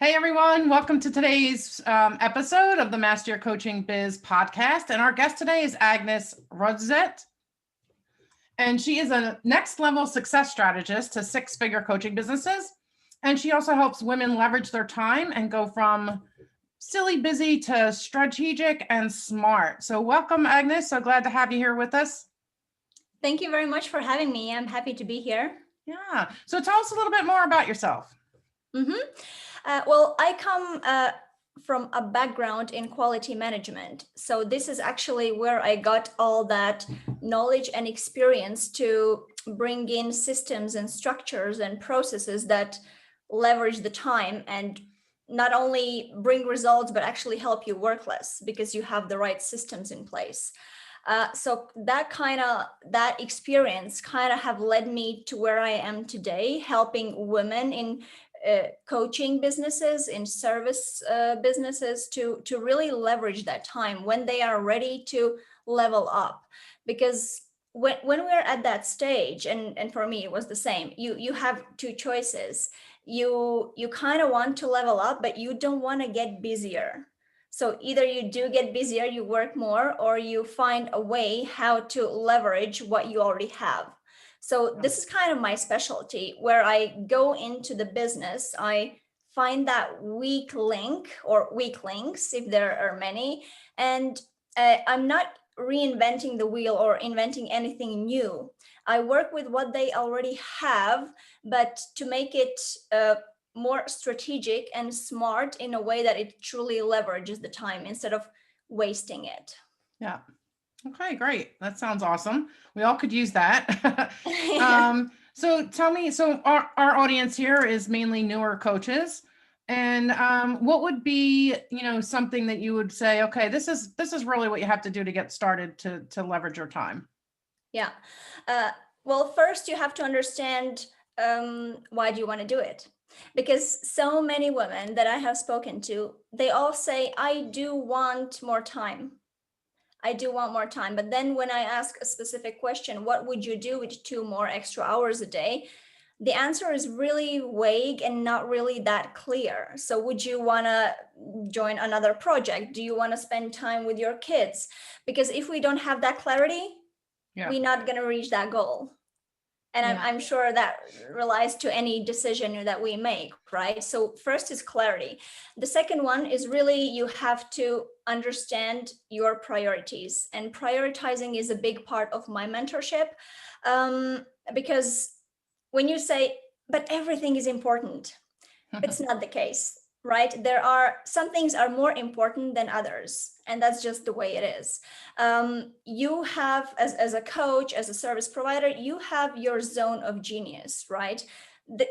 Hey everyone, welcome to today's episode of the Master Your Coaching Biz podcast. And our guest today is Agnese Rudzate. And she is a next level success strategist to six-figure coaching businesses. And she also helps women leverage their time and go from silly busy to strategic and smart. So welcome, Agnese. So glad to have you here with us. Thank you very much for having me. I'm happy to be here. Yeah. So tell us a little bit more about yourself. Well, I come from a background in quality management. So this is actually where I got all that knowledge and experience to bring in systems and structures and processes that leverage the time and not only bring results, but actually help you work less because you have the right systems in place. So that experience kind of have led me to where I am today, helping women in coaching businesses, in service businesses to really leverage that time when they are ready to level up. Because when we're at that stage, and for me it was the same, you have two choices. You kind of want to level up, but you don't want to get busier. So either you do get busier, you work more, or you find a way how to leverage what you already have. So this is kind of my specialty where I go into the business. I find that weak link or weak links, if there are many, and I'm not reinventing the wheel or inventing anything new. I work with what they already have, but to make it more strategic and smart in a way that it truly leverages the time instead of wasting it. Yeah. Okay, great. That sounds awesome. We all could use that. So tell me, so our audience here is mainly newer coaches. And what would be, something that you would say, okay, this is really what you have to do to get started to leverage your time? Yeah. Well, first you have to understand why do you want to do it? Because so many women that I have spoken to, they all say, I do want more time. I do want more time. But then when I ask a specific question, what would you do with 2 more extra hours a day? The answer is really vague and not really that clear. So would you want to join another project? Do you want to spend time with your kids? Because if we don't have that clarity, we're not going to reach that goal. And I'm sure that relies to any decision that we make, right? So first is clarity. The second one is really you have to understand your priorities. And prioritizing is a big part of my mentorship, because when you say, but everything is important, it's not the case, right? There are some things are more important than others, and that's just the way it is. You have, as a coach, as a service provider, you have your zone of genius, right?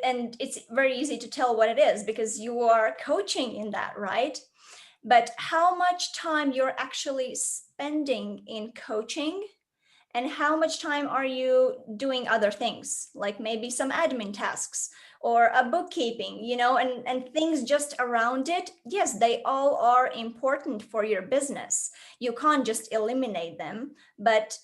And it's very easy to tell what it is because you are coaching in that, right? But how much time you're actually spending in coaching and how much time are you doing other things, like maybe some admin tasks or a bookkeeping, and things just around it. Yes, they all are important for your business. You can't just eliminate them, but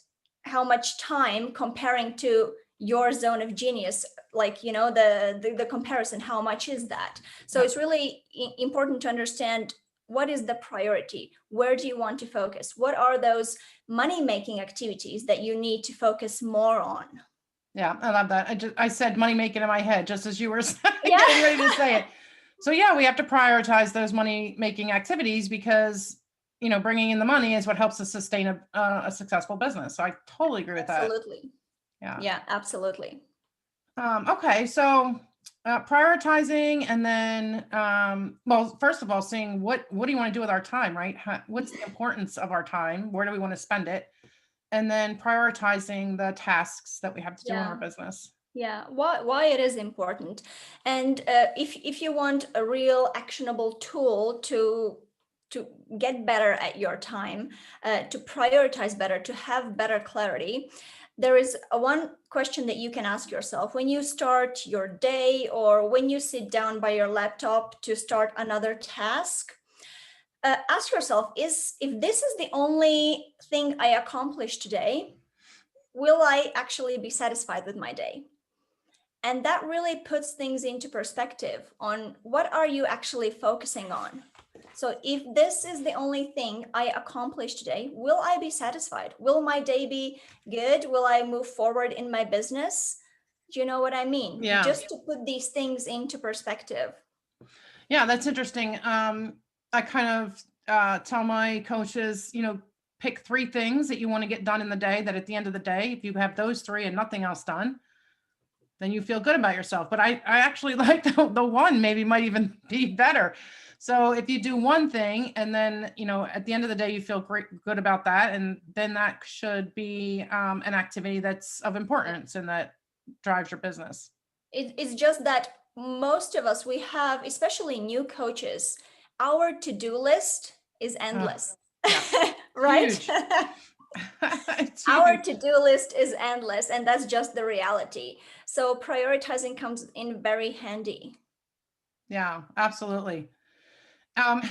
how much time comparing to your zone of genius, like, the comparison, how much is that? So it's really important to understand what is the priority? Where do you want to focus? What are those money-making activities that you need to focus more on? Yeah, I love that. I said money making in my head just as you were getting ready to say it. So yeah, we have to prioritize those money making activities because bringing in the money is what helps us sustain a successful business. So I totally agree with that. Absolutely. Yeah, absolutely. Okay, so prioritizing, and then well, first of all, seeing what do you want to do with our time, right? What's the importance of our time? Where do we want to spend it? And then prioritizing the tasks that we have to do in our business. Yeah, why it is important. And if you want a real actionable tool to get better at your time, to prioritize better, to have better clarity, there is one question that you can ask yourself when you start your day or when you sit down by your laptop to start another task. Ask yourself, if this is the only thing I accomplished today, will I actually be satisfied with my day? And that really puts things into perspective on what are you actually focusing on. So if this is the only thing I accomplish today, will I be satisfied? Will my day be good? Will I move forward in my business? Do you know what I mean? Yeah. Just to put these things into perspective. Yeah, that's interesting. I kind of tell my coaches, pick 3 things that you want to get done in the day, that at the end of the day, if you have those 3 and nothing else done, then you feel good about yourself. But I actually like the one maybe might even be better. So if you do one thing and then, at the end of the day, you feel good about that. And then that should be an activity that's of importance and that drives your business. It's just that most of us, we have, especially new coaches, our to-do list is endless. Yeah. Right? Huge. It's Our huge. to-do list is endless, and that's just the reality. So prioritizing comes in very handy. Yeah, absolutely.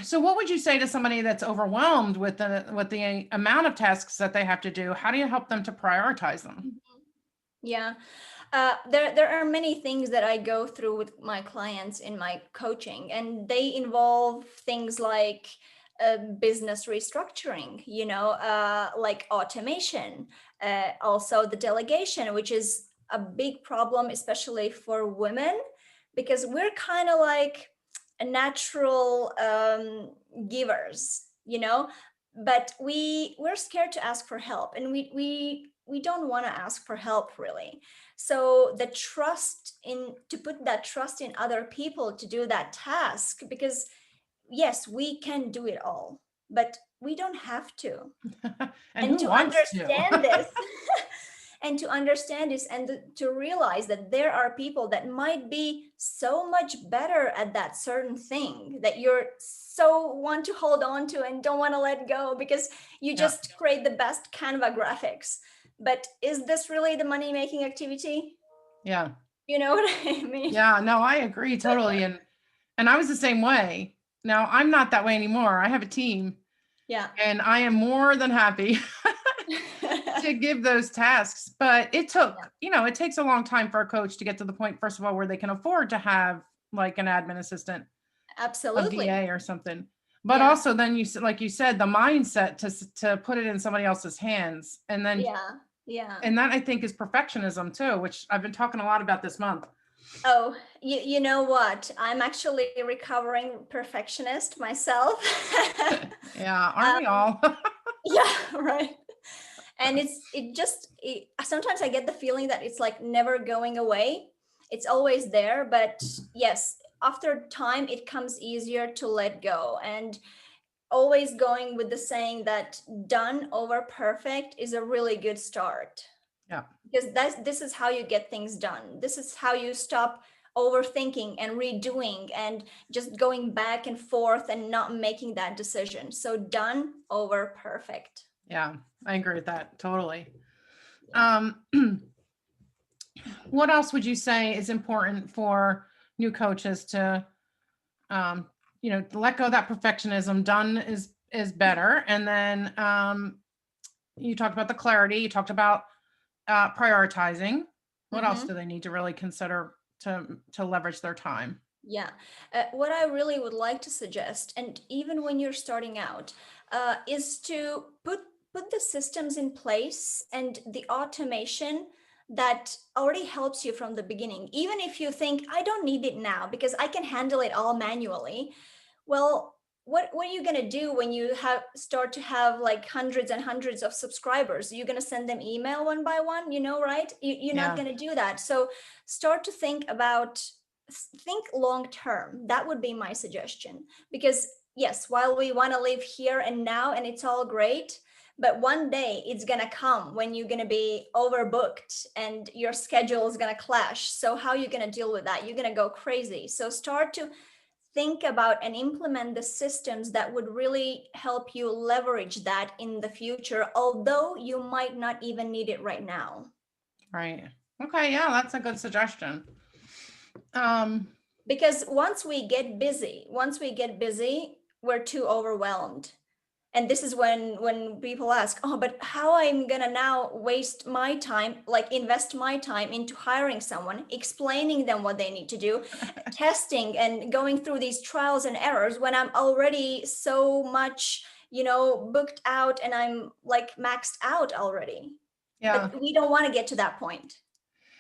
So what would you say to somebody that's overwhelmed with the amount of tasks that they have to do? How do you help them to prioritize them? Yeah. There are many things that I go through with my clients in my coaching, and they involve things like business restructuring, like automation, also the delegation, which is a big problem, especially for women, because we're kind of like a natural givers, but we're scared to ask for help, and we don't want to ask for help really. So the trust in to put that trust in other people to do that task, because yes, we can do it all, but we don't have to. And And who to wants to? understand this and to understand this and to realize that there are people that might be so much better at that certain thing that you're so want to hold on to and don't want to let go because you Yeah. just create the best Canva graphics. But is this really the money making activity? Yeah. You know what I mean? Yeah. No, I agree totally. And I was the same way. Now I'm not that way anymore. I have a team Yeah. and I am more than happy to give those tasks. But it took, it takes a long time for a coach to get to the point, first of all, where they can afford to have like an admin assistant, a Absolutely. VA or something. But Yeah. also then like you said, the mindset to put it in somebody else's hands. And then, Yeah. and that I think is perfectionism too, which I've been talking a lot about this month. Oh, you know what? I'm actually a recovering perfectionist myself. Yeah, aren't we all? Yeah, right. And sometimes I get the feeling that it's like never going away. It's always there, but yes, after time it comes easier to let go, and always going with the saying that done over perfect is a really good start, Yeah. because this is how you get things done. This is how you stop overthinking and redoing and just going back and forth and not making that decision. So done over perfect. Yeah, I agree with that totally. Yeah. What else would you say is important for new coaches to, to let go of that perfectionism? Done is better. And then you talked about the clarity. You talked about prioritizing. What else do they need to really consider to leverage their time? Yeah. What I really would like to suggest, and even when you're starting out, is to put the systems in place and the automation that already helps you from the beginning. Even if you think, I don't need it now because I can handle it all manually. Well, what are you going to do when you start to have like hundreds and hundreds of subscribers? You're going to send them email one by one, right? You're not going to do that. So start to think long term. That would be my suggestion, because yes, while we want to live here and now and it's all great, but one day it's going to come when you're going to be overbooked and your schedule is going to clash. So how are you going to deal with that? You're going to go crazy. So start to think about and implement the systems that would really help you leverage that in the future, although you might not even need it right now. Right. Okay. Yeah, that's a good suggestion. Because once we get busy, we're too overwhelmed. And this is when people ask, oh, but how I'm gonna now waste my time, like invest my time into hiring someone, explaining them what they need to do, testing and going through these trials and errors when I'm already so much, booked out and I'm like maxed out already. Yeah. But we don't want to get to that point.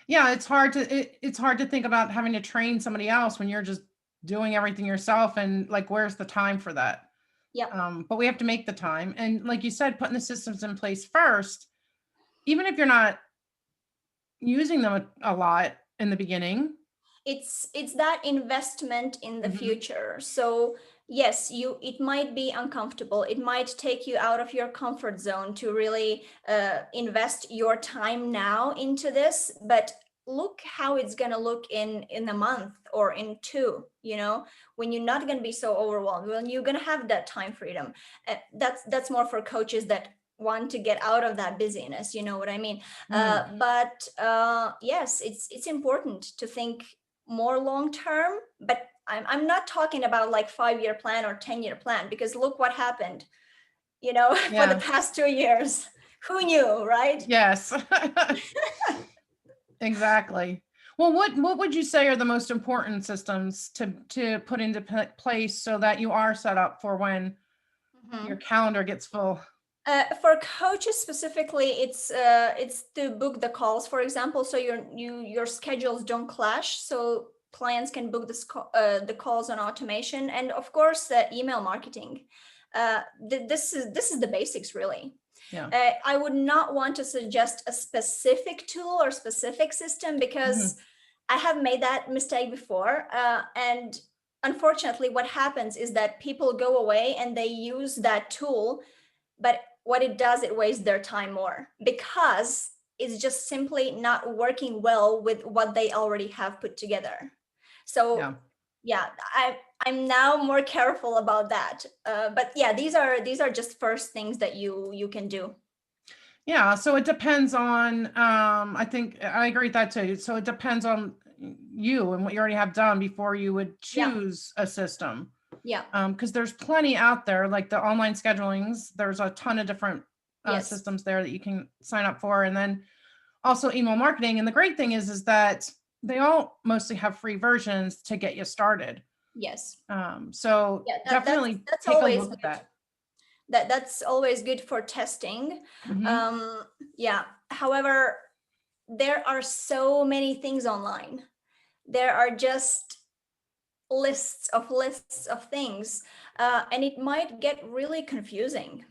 Yeah, it's hard to think about having to train somebody else when you're just doing everything yourself, and like where's the time for that? Yep. But we have to make the time, and like you said, putting the systems in place first, even if you're not using them a lot in the beginning. It's that investment in the Mhm. future. So yes, it might be uncomfortable, it might take you out of your comfort zone to really invest your time now into this, but look how it's going to look in a month or in two, when you're not going to be so overwhelmed, when you're going to have that time freedom. That's more for coaches that want to get out of that busyness, you know what I mean. But yes, it's important to think more long term, but I'm not talking about like 5-year plan or 10-year plan, because look what happened, for the Yeah. past 2 years. Who knew, right? Yes. Exactly. Well, what would you say are the most important systems to put into place so that you are set up for when your Mhm. calendar gets full? For coaches specifically, it's to book the calls, for example, so your schedules don't clash, so clients can book the calls on automation, and of course, email marketing. This is the basics, really. Yeah. I would not want to suggest a specific tool or specific system, because Mhm. I have made that mistake before, and unfortunately, what happens is that people go away and they use that tool, but what it does, it wastes their time more, because it's just simply not working well with what they already have put together. So Yeah. yeah, I'm now more careful about that. But yeah, these are just first things that you can do. Yeah, so it depends on, I think I agree with that too. So it depends on you and what you already have done before you would Yeah, choose a system. yeah, Because there's plenty out there, like the online schedulings, there's a ton of different yes, systems there that you can sign up for. And then also email marketing. And the great thing is that they all mostly have free versions to get you started. yes. So Yeah, definitely that's take a always look at good. that. That's always good for testing. Hmm. Yeah. However, there are so many things online. There are just lists of things, and it might get really confusing.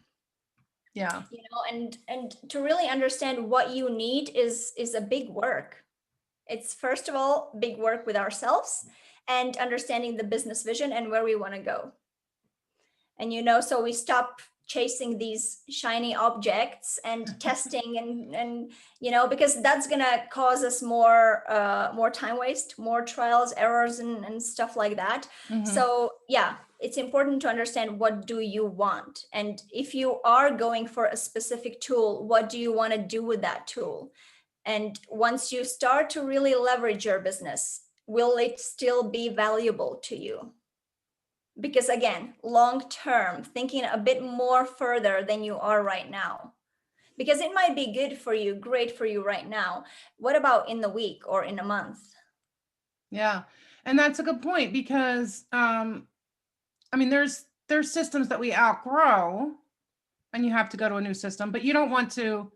Yeah. And to really understand what you need is a big work. It's first of all big work with ourselves, and understanding the business vision and where we want to go. And so we stop chasing these shiny objects and testing, and because that's gonna cause us more time waste, more trials, errors, and stuff like that. Hmm. So yeah, it's important to understand, what do you want, and if you are going for a specific tool, what do you want to do with that tool? And once you start to really leverage your business, will it still be valuable to you? Because again, long term, thinking a bit more further than you are right now, because it might be good for you, great for you right now. What about in the week or in a month? Yeah. And that's a good point because I mean there's systems that we outgrow and you have to go to a new system, but you don't want to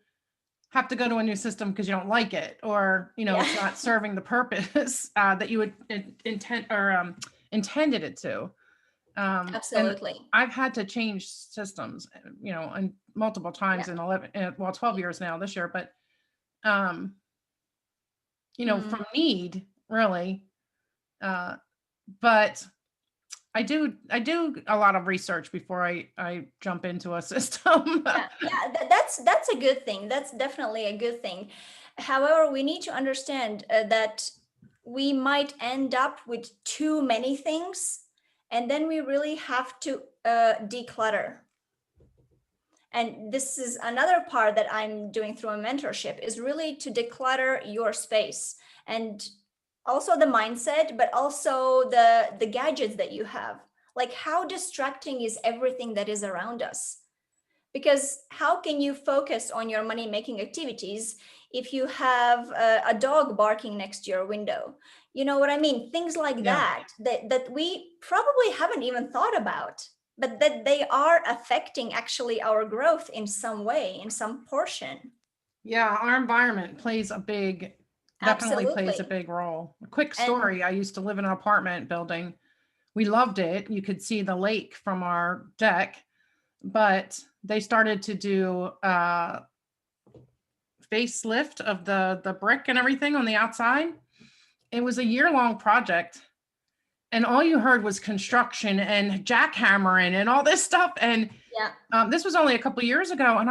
have to go to a new system because you don't like it, or Yeah. it's not serving the purpose that you would intend or intended it to. And Absolutely. I've had to change systems, and multiple Yeah. times in 11, 12 years now this year, but um, Mm. from need really. Uh, but I do a lot of research before I jump into a system. Yeah, that's a good thing. That's definitely a good thing. However, we need to understand that we might end up with too many things, and then we really have to declutter. And this is another part that I'm doing through a mentorship, is really to declutter your space, and also the mindset, but also the gadgets that you have. Like, how distracting is everything that is around us? Because how can you focus on your money making activities if you have a dog barking next to your window? You know what I mean? Things like Yeah. that we probably haven't even thought about, but that they are affecting actually our growth in some way, in some portion. Yeah, our environment definitely plays a Absolutely. big role. A quick And story, I used to live in an apartment building. We loved it. You could see the lake from our deck, but they started to do facelift of the brick and everything on the outside. It was a year-long project, and all you heard was construction and jackhammering and all this stuff. And yeah, this was only a couple years ago, and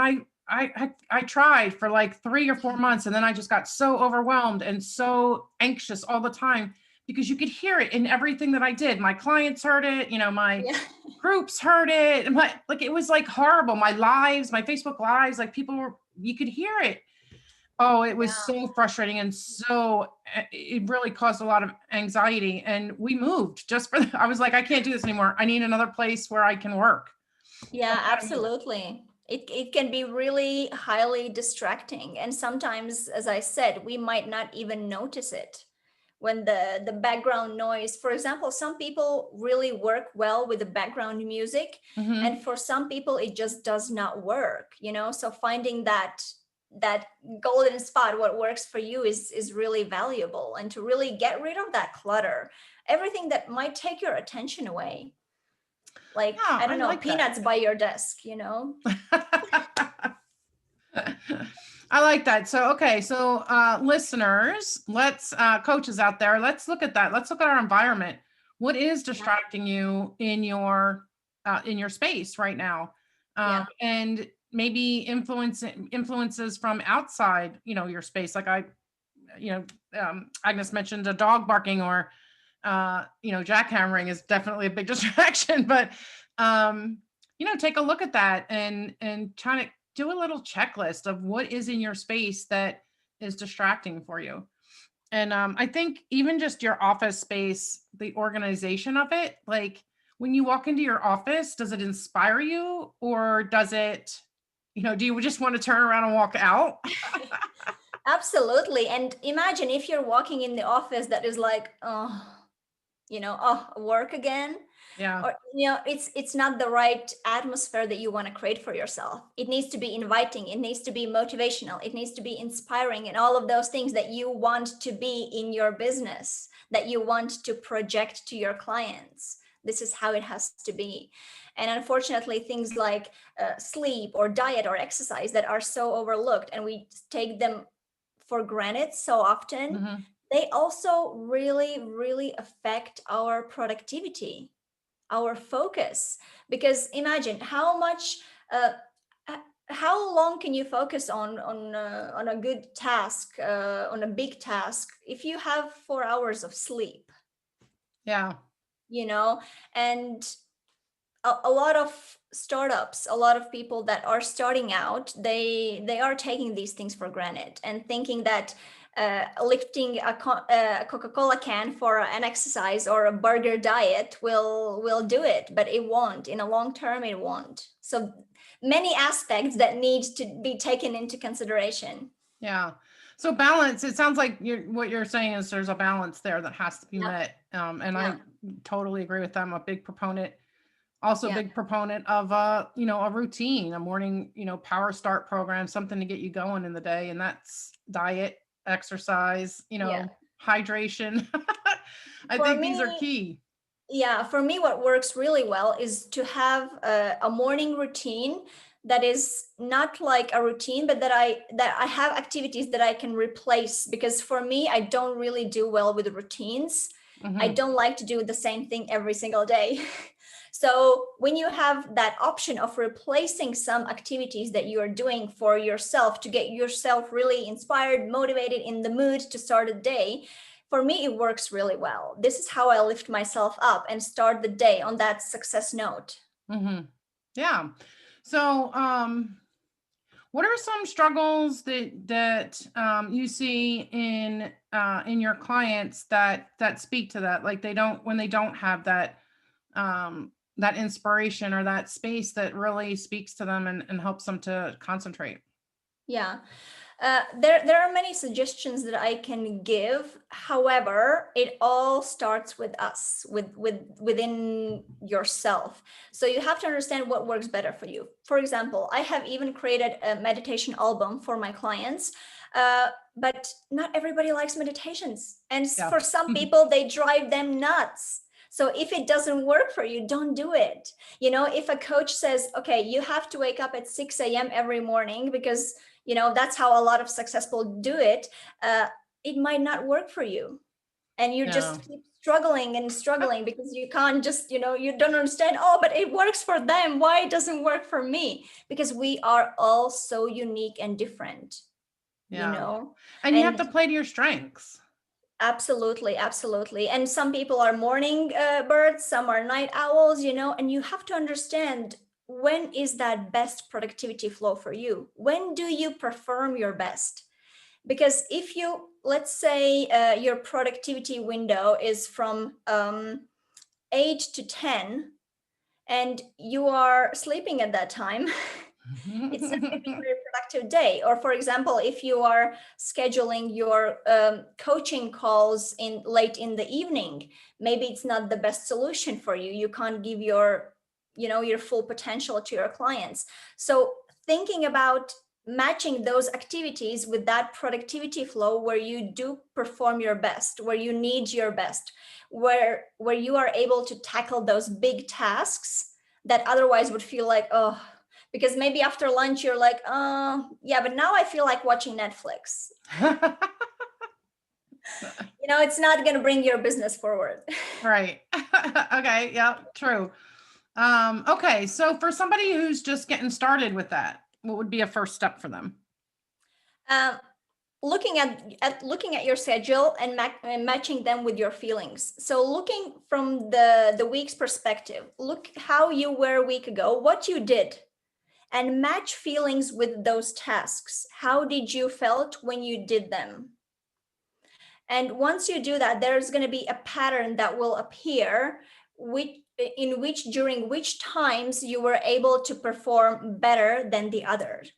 I tried for like 3 or 4 months, and then I just got so overwhelmed and so anxious all the time because you could hear it in everything that I did. My clients heard it, my yeah, groups heard it, and like it was like horrible. My lives, my Facebook lives, like you could hear it. Oh, it was yeah. so frustrating, and it really caused a lot of anxiety. And we moved just I was like, I can't do this anymore. I need another place where I can work. So Yeah, we had to move. absolutely. It can be really highly distracting. And sometimes, as I said, we might not even notice it when the background noise. For example, some people really work well with the background music, Mhm. and for some people it just does not work, you know? So finding that golden spot, what works for you is really valuable, and to really get rid of that clutter, everything that might take your attention away, like, Yeah, I I don't know, like that. peanuts by your desk, you know? I like that. So, okay. So, listeners, coaches out there, let's look at that. Let's look at our environment. What is Yeah. distracting you in your space right now? Yeah. And maybe influences from outside, your space. Like Agnes mentioned a dog barking or, jackhammering is definitely a big distraction, but, take a look at that and try to do a little checklist of what is in your space that is distracting for you. And I think even just your office space, the organization of it, like when you walk into your office, does it inspire you or does it, do you just want to turn around and walk out? Absolutely. And imagine if you're walking in the office that is like, oh, oh, work again. Yeah. Or, it's not the right atmosphere that you want to create for yourself. It needs to be inviting, it needs to be motivational, it needs to be inspiring, and all of those things that you want to be in your business, that you want to project to your clients. This is how it has to be. And unfortunately, things like sleep or diet or exercise that are so overlooked and we take them for granted so often, Hmm. they also really, really affect our productivity, our focus. Because imagine how much uh, how long can you focus on a good task, on a big task, if you have 4 hours of sleep, Yeah. you know? And a lot of startups, a lot of people that are starting out, they are taking these things for granted and thinking that lifting a Coca-Cola can for an exercise or a burger diet will do it, but it won't. In a long term, it won't. So many aspects that need to be taken into consideration. Yeah. So balance, it sounds like what you're saying is there's a balance there that has to be Yeah, met. And yeah, I totally agree with them. A big proponent, also a yeah. big proponent of a routine, a morning, power start program, something to get you going in the day. And that's diet, exercise, Yeah. hydration. I For think these are me, key. yeah, for me, what works really well is to have a morning routine that is not like a routine, but that I have activities that I can replace. Because for me, I don't really do well with routines. I Hmm. don't like to do the same thing every single day. So when you have that option of replacing some activities that you are doing for yourself to get yourself really inspired, motivated, in the mood to start a day, for me, it works really well. This is how I lift myself up and start the day on that success note. Hmm. Yeah. So, what are some struggles that you see in your clients that speak to that? Like when they don't have that inspiration or that space that really speaks to them and helps them to concentrate. Yeah. There are many suggestions that I can give. However, it all starts with us, within yourself. So you have to understand what works better for you. For example, I have even created a meditation album for my clients. But not everybody likes meditations. And for some people, they drive them nuts. So if it doesn't work for you, don't do it. If a coach says, okay, you have to wake up at 6 a.m. every morning because that's how a lot of successful do it. It might not work for you, and you just keep struggling and struggling because you can't just, you don't understand. Oh, but it works for them. Why it doesn't work for me? Because we are all so unique and different. And you have to play to your strengths. Absolutely, absolutely. And some people are morning birds, some are night owls, and you have to understand, when is that best productivity flow for you? When do you perform your best? Because if you, let's say your productivity window is from 8 to 10 and you are sleeping at that time, it's not going to be a very productive day. Or for example, if you are scheduling your coaching calls late in the evening, maybe it's not the best solution for you. You can't give your full potential to your clients. So thinking about matching those activities with that productivity flow where you do perform your best, where you need your best, where you are able to tackle those big tasks that otherwise would feel like, oh, because maybe after lunch you're like, yeah, but now I feel like watching Netflix. It's not going to bring your business forward. Right. Okay. Yeah, true. Okay. So for somebody who's just getting started with that, what would be a first step for them? Looking at your schedule and matching them with your feelings. So looking from the week's perspective, look how you were a week ago, what you did, and match feelings with those tasks. How did you felt when you did them? And once you do that, there's going to be a pattern that will appear, during which times you were able to perform better than the others.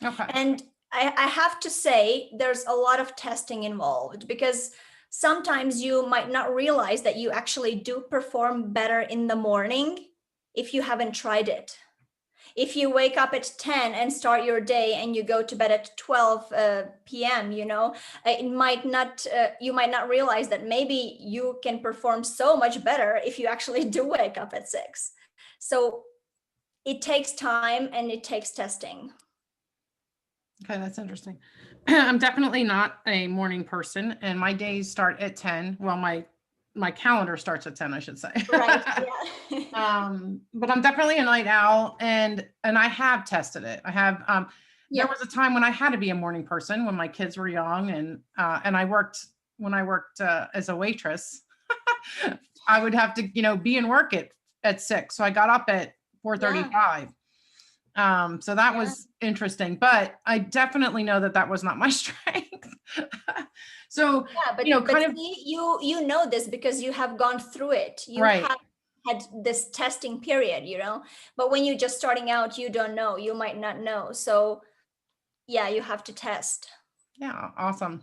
Okay. And I have to say, there's a lot of testing involved, because sometimes you might not realize that you actually do perform better in the morning if you haven't tried it. If you wake up at 10 and start your day and you go to bed at 12 p.m., it might not, you might not realize that maybe you can perform so much better if you actually do wake up at 6. So it takes time and it takes testing. Okay, that's interesting. I'm definitely not a morning person, and my days start at 10. Well, my calendar starts at 10, I should say. Right. Yeah. But I'm definitely a night owl, and I have tested it. I have. There was a time when I had to be a morning person when my kids were young, and I worked as a waitress. I would have to be in work at 6, so I got up at 4:35. So that was interesting, but I definitely know that was not my strength. So, but you know this because you have gone through it. You have had this testing period, but when you're just starting out, you don't know, you might not know. So yeah, you have to test. Yeah. Awesome.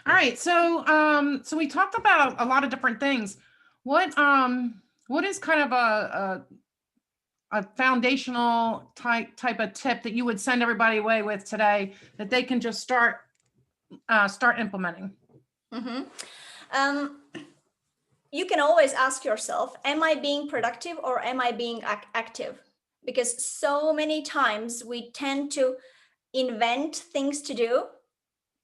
All right. So, so we talked about a lot of different things. What is kind of a foundational type of tip that you would send everybody away with today that they can just start implementing? You can always ask yourself, am I being productive or am I being active? Because so many times we tend to invent things to do,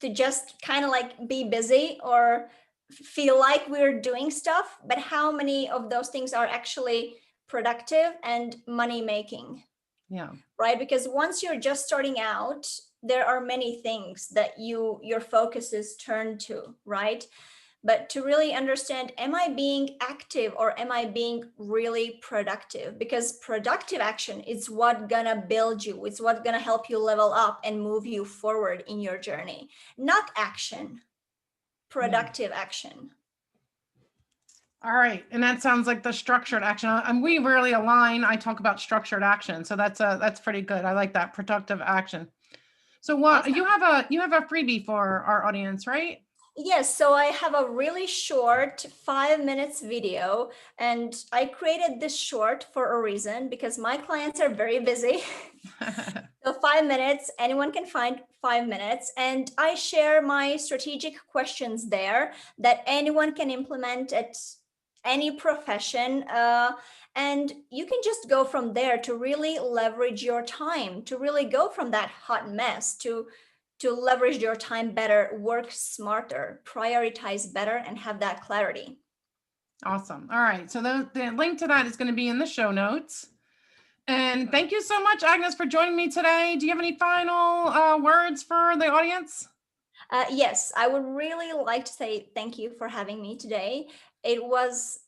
to just kind of like be busy or feel like we're doing stuff, but how many of those things are actually productive and money making? Yeah. Right? Because once you're just starting out, there are many things that your focus is turned to, right? But to really understand, am I being active or am I being really productive? Because productive action is what gonna build you. It's what gonna help you level up and move you forward in your journey. Not action, productive action. All right. And that sounds like the structured action. And we really align. I talk about structured action. So that's pretty good. I like that productive action. So what Awesome. you have a freebie for our audience, right? Yes, so I have a really short 5 minutes video, and I created this short for a reason because my clients are very busy. So 5 minutes, anyone can find 5 minutes, and I share my strategic questions there that anyone can implement at any profession. And you can just go from there to really leverage your time, to really go from that hot mess to leverage your time better, work smarter, prioritize better, and have that clarity. Awesome. All right. So the link to that is going to be in the show notes. And thank you so much, Agnes, for joining me today. Do you have any final words for the audience? Yes, I would really like to say thank you for having me today. It was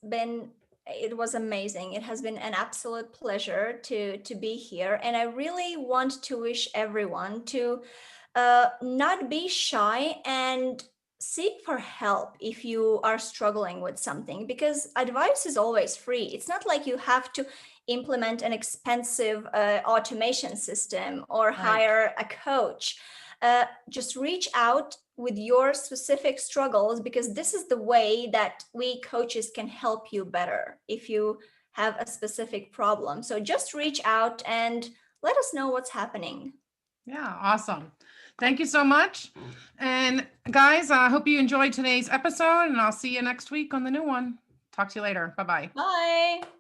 amazing. It has been an absolute pleasure to be here, and I really want to wish everyone to not be shy and seek for help if you are struggling with something, because advice is always free. It's not like you have to implement an expensive automation system or Right. hire a coach. Just reach out with your specific struggles, because this is the way that we coaches can help you better if you have a specific problem. So just reach out and let us know what's happening. Yeah. Awesome. Thank you so much. And guys, I hope you enjoyed today's episode, and I'll see you next week on the new one. Talk to you later. Bye-bye. Bye.